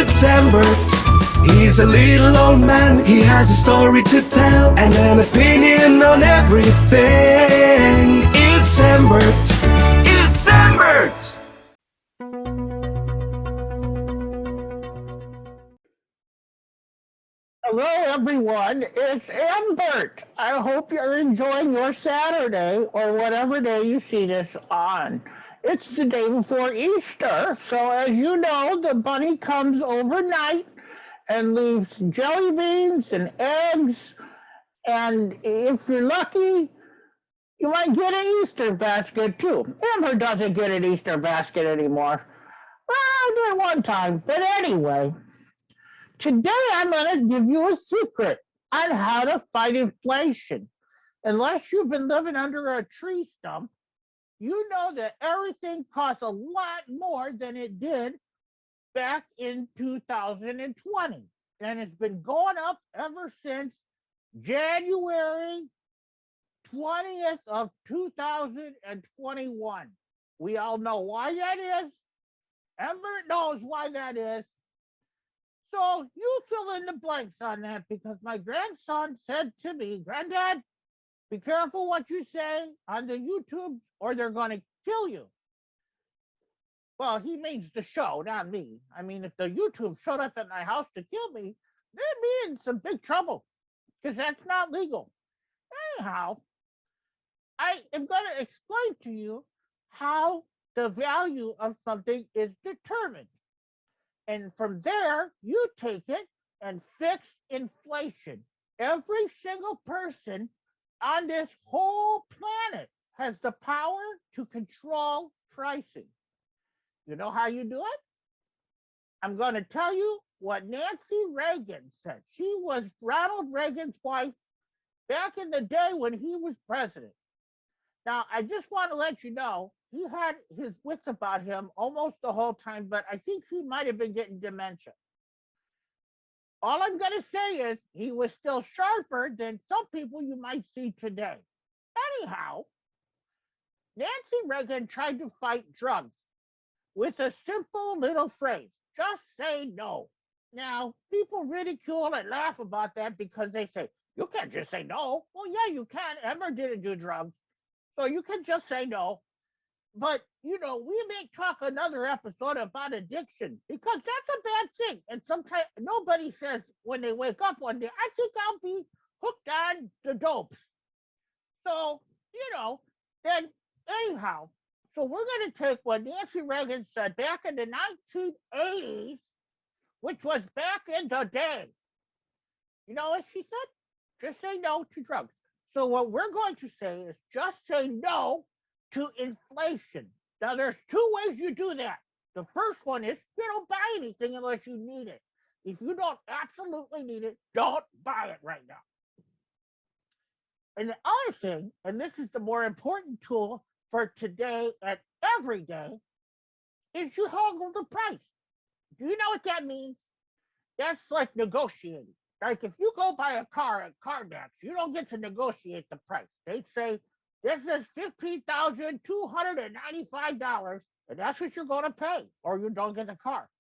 It's Embert. He's a little old man, he has a story to tell and an opinion on everything. It's Embert. It's Embert. Hello, everyone. It's Embert. I hope you're enjoying your Saturday or whatever day you see this on. It's the day before Easter, so as you know, the bunny comes overnight and leaves jelly beans and eggs, and if you're lucky, you might get an Easter basket too. Amber doesn't get an Easter basket anymore. Well, I did one time, but anyway. Today, I'm going to give you a secret on how to fight inflation. Unless you've been living under a tree stump, you know that everything costs a lot more than it did back in 2020. And it's been going up ever since January 20th of 2021. We all know why that is. Embert knows why that is. So you fill in the blanks on that because my grandson said to me, Granddad, be careful what you say on the YouTube or they're going to kill you. Well, he means the show, not me. I mean, if the YouTube showed up at my house to kill me, they'd be in some big trouble because that's not legal. Anyhow, I am going to explain to you how the value of something is determined. And from there, you take it and fix inflation. Every single person on this whole planet has the power to control pricing. You know how you do it? I'm going to tell you what Nancy Reagan said. She was Ronald Reagan's wife back in the day when he was president. Now, I just want to let you know, he had his wits about him almost the whole time, but I think he might have been getting dementia. All I'm going to say is he was still sharper than some people you might see today. Anyhow, Nancy Reagan tried to fight drugs with a simple little phrase, just say no. Now, people ridicule and laugh about that because they say, you can't just say no. Well, yeah, you can. Emma didn't do drugs. So you can just say no. But, you know, we may talk another episode about addiction because that's a bad thing. And sometimes nobody says when they wake up one day, I think I'll be hooked on the dopes. So, you know, then anyhow, so we're going to take what Nancy Reagan said back in the 1980s, which was back in the day. You know what she said? Just say no to drugs. So what we're going to say is just say no to inflation. Now, there's two ways you do that. The first one is you don't buy anything unless you need it. If you don't absolutely need it, don't buy it right now. And the other thing, and this is the more important tool for today and every day, is you haggle the price. Do you know what that means? That's like negotiating. Like if you go buy a car at CarMax, you don't get to negotiate the price. They say, this is $15,295, and that's what you're going to pay, or you don't get the car.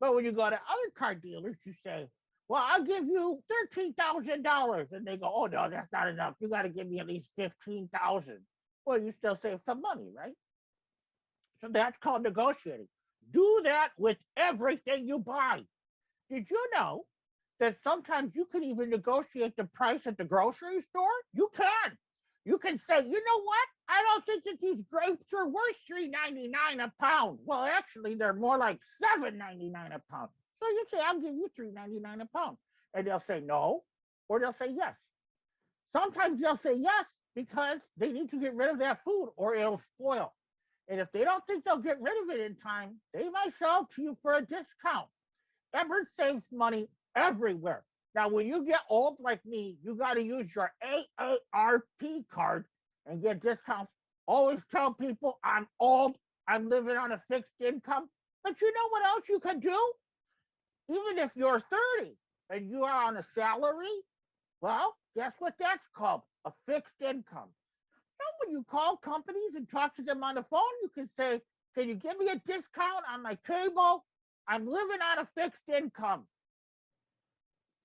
But when you go to other car dealers, you say, well, I'll give you $13,000. And they go, oh, no, that's not enough. You got to give me at least $15,000. Well, you still save some money, right? So that's called negotiating. Do that with everything you buy. Did you know that sometimes you can even negotiate the price at the grocery store? You can. You can say, you know what? I don't think that these grapes are worth $3.99 a pound. Well, actually, they're more like $7.99 a pound. So you say, I'll give you $3.99 a pound. And they'll say no, or they'll say yes. Sometimes they'll say yes because they need to get rid of that food or it'll spoil. And if they don't think they'll get rid of it in time, they might sell to you for a discount. Embert saves money everywhere. Now, when you get old like me, you got to use your AARP card and get discounts. Always tell people I'm old, I'm living on a fixed income. But you know what else you can do? Even if you're 30 and you are on a salary, well, guess what that's called? A fixed income. So when you call companies and talk to them on the phone, you can say, can you give me a discount on my cable, I'm living on a fixed income.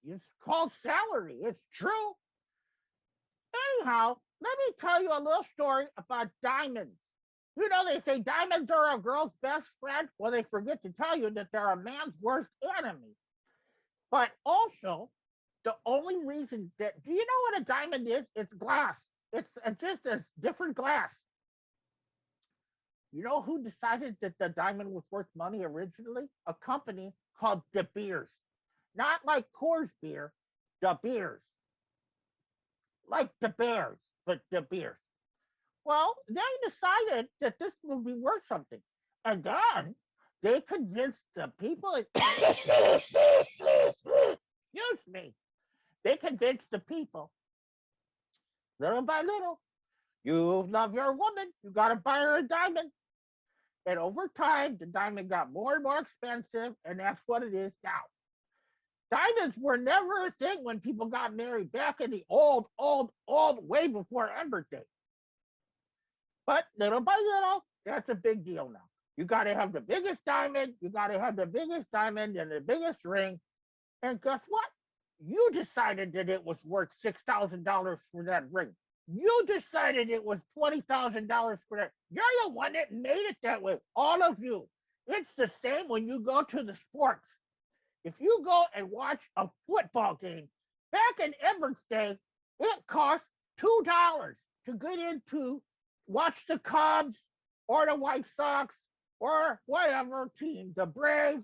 It's called salary. It's true. Anyhow, let me tell you a little story about diamonds. You know, they say diamonds are a girl's best friend. Well, they forget to tell you that they're a man's worst enemy. But also, the only reason that, do you know what a diamond is? It's glass. It's just a different glass. You know who decided that the diamond was worth money originally? A company called De Beers. Not like Coors beer, De Beers. Like the Bears, but De Beers. Well, they decided that this would be worth something. And then they convinced the people, excuse me, they convinced the people, little by little, you love your woman, you got to buy her a diamond. And over time, the diamond got more and more expensive, and that's what it is now. Diamonds were never a thing when people got married back in the old, way before Embert day. But little by little, that's a big deal now. You got to have the biggest diamond, you got to have the biggest diamond and the biggest ring. And guess what? You decided that it was worth $6,000 for that ring. You decided it was $20,000 for that. You're the one that made it that way. All of you. It's the same when you go to the sports. If you go and watch a football game, back in Everett's day, it cost $2 to get into watch the Cubs or the White Sox or whatever team, the Braves.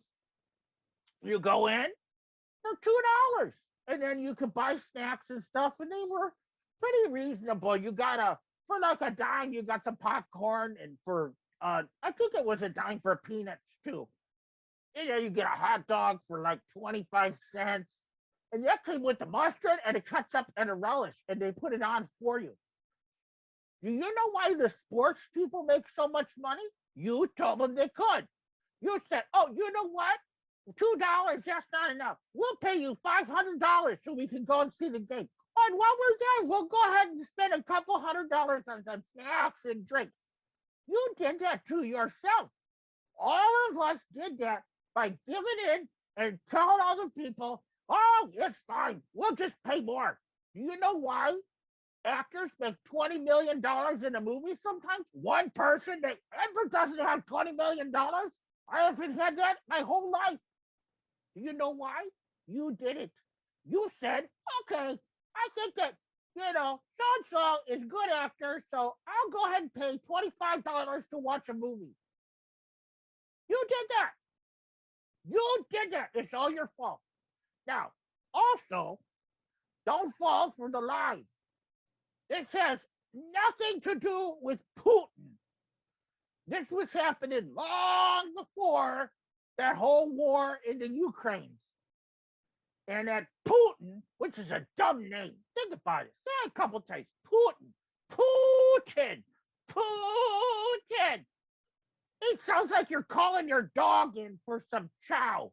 You go in for $2, and then you could buy snacks and stuff, and they were pretty reasonable. You got for like a dime, you got some popcorn, and for I think it was a dime for peanuts too. You know, you get a hot dog for like 25 cents, and that came with the mustard and a ketchup and a relish, and they put it on for you. Do you know why the sports people make so much money? You told them they could. You said, oh, you know what? $2, that's not enough. We'll pay you $500 so we can go and see the game. And while we're there, we'll go ahead and spend a couple $100 on some snacks and drinks. You did that to yourself. All of us did that by giving in and telling other people, oh, it's fine. We'll just pay more. Do you know why actors make $20 million in a movie sometimes? One person that ever doesn't have $20 million? I haven't had that my whole life. Do you know why? You did it. You said, okay, I think that, so-and-so is a good actor, so I'll go ahead and pay $25 to watch a movie. You did that. You did that. It's all your fault. Now, also, don't fall for the lies. This has nothing to do with Putin. This was happening long before that whole war in the Ukraine. And that Putin, which is a dumb name, think about it. Say it a couple times. Putin. It sounds like you're calling your dog in for some chow.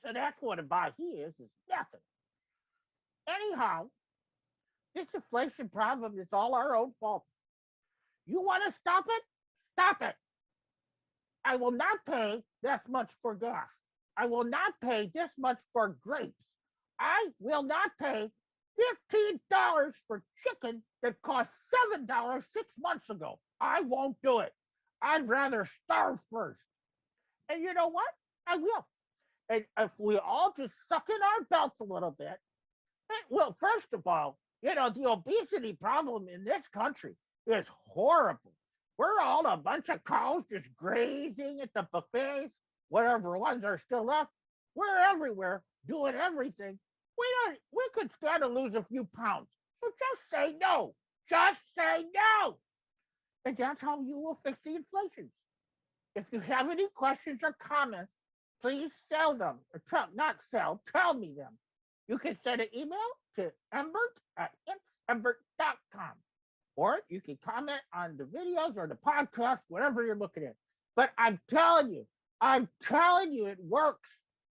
So that's what about he is nothing. Anyhow, this inflation problem is all our own fault. You want to stop it? Stop it. I will not pay this much for gas. I will not pay this much for grapes. I will not pay $15 for chicken that cost $7 6 months ago. I won't do it. I'd rather starve first. And you know what? I will. And if we all just suck in our belts a little bit, well, first of all, the obesity problem in this country is horrible. We're all a bunch of cows just grazing at the buffets, whatever ones are still left. We're everywhere doing everything. We could stand to lose a few pounds. So just say no. Just say no. And that's how you will fix the inflation. If you have any questions or comments, please tell me them. You can send an email to embert@embert.com. Or you can comment on the videos or the podcast, whatever you're looking at. But I'm telling you, it works.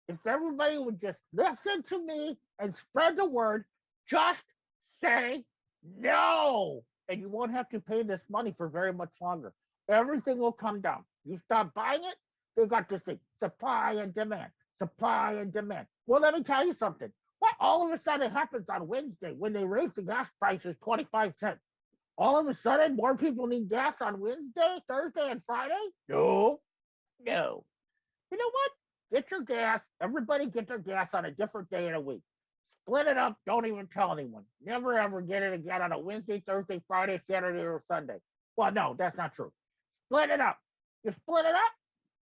If everybody would just listen to me and spread the word, just say no. And you won't have to pay this money for very much longer. Everything will come down. You stop buying it, They got this thing, supply and demand, supply and demand. Well, let me tell you something. What all of a sudden happens on Wednesday when they raise the gas prices 25 cents? All of a sudden, more people need gas on Wednesday, Thursday, and Friday? No, no. You know what? Get your gas. Everybody get their gas on a different day of the week. Split it up. Don't even tell anyone. Never ever get it again on a Wednesday, Thursday, Friday, Saturday, or Sunday. Well, no, that's not true. Split it up. You split it up,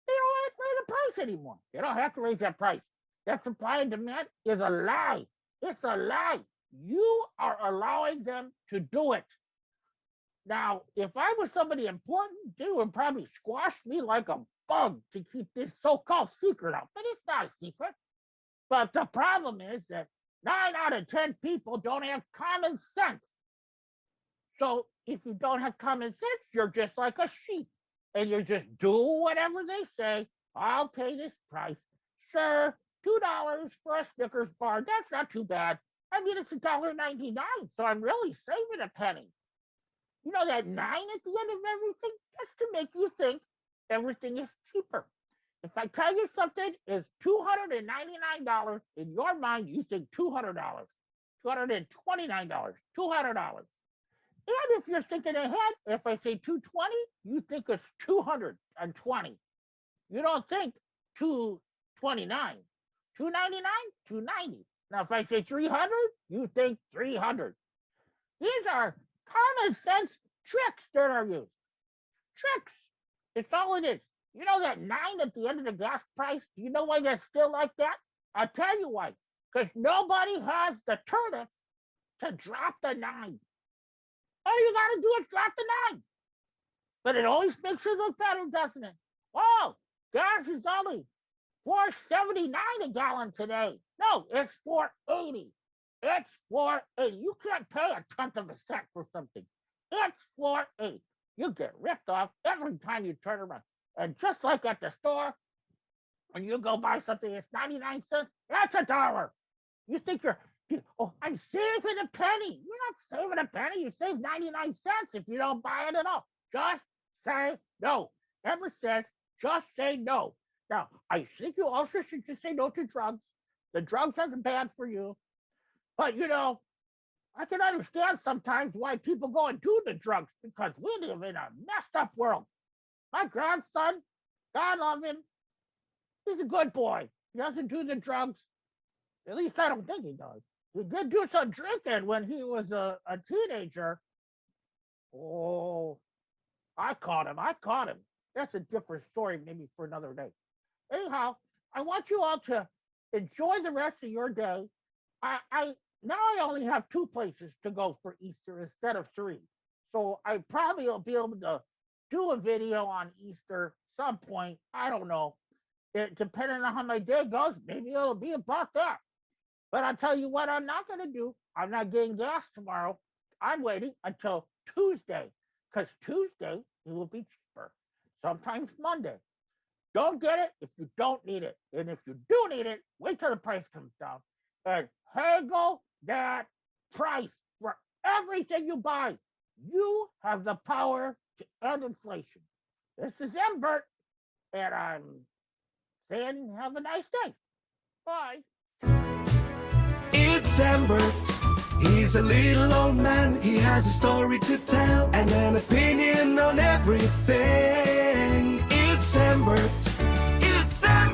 they don't have to raise the price anymore. They don't have to raise that price. That supply and demand is a lie. It's a lie. You are allowing them to do it. Now, if I was somebody important, they would probably squash me like a bug to keep this so-called secret out. But it's not a secret. But the problem is that 9 out of 10 people don't have common sense. So if you don't have common sense, you're just like a sheep. And you just do whatever they say. I'll pay this price. Sure, $2 for a Snickers bar. That's not too bad. I mean, it's $1.99, so I'm really saving a penny. You know that 9 at the end of everything? That's to make you think everything is cheaper. If I tell you something is $299, in your mind, you think $200, $229, $200. And if you're thinking ahead, if I say 220, you think it's 220. You don't think 229. 299, 290. Now, if I say 300, you think 300. These are common sense tricks that are used. Tricks. It's all it is. You know that 9 at the end of the gas price? Do you know why that's still like that? I'll tell you why. Because nobody has the turnips to drop the 9. All you got to do is drop the 9. But it always makes it look better, doesn't it? Oh, gas is only $4.79 a gallon today. No, it's $4.80. It's $4.80. You can't pay a tenth of a cent for something. It's $4.80. You get ripped off every time you turn around. And just like at the store, when you go buy something that's 99 cents, that's $1. You think oh, I'm saving a penny. You're not saving a penny. You save 99 cents if you don't buy it at all. Just say no. Embert says, just say no. Now, I think you also should just say no to drugs. The drugs aren't bad for you. But, you know, I can understand sometimes why people go and do the drugs because we live in a messed up world. My grandson, God love him, he's a good boy. He doesn't do the drugs. At least I don't think he does. He did do some drinking when he was a teenager. Oh, I caught him. That's a different story, maybe for another day. Anyhow, I want you all to enjoy the rest of your day. I only have 2 places to go for Easter instead of 3. So I probably will be able to do a video on Easter some point. I don't know. Depending on how my day goes, maybe it'll be about that. But I'll tell you what I'm not going to do. I'm not getting gas tomorrow. I'm waiting until Tuesday, because Tuesday it will be cheaper. Sometimes Monday. Don't get it if you don't need it. And if you do need it, wait till the price comes down and haggle that price for everything you buy. You have the power to end inflation. This is Embert, and I'm saying have a nice day. Bye. It's Embert. He's a little old man. He has a story to tell and an opinion on everything. It's Embert. It's Embert.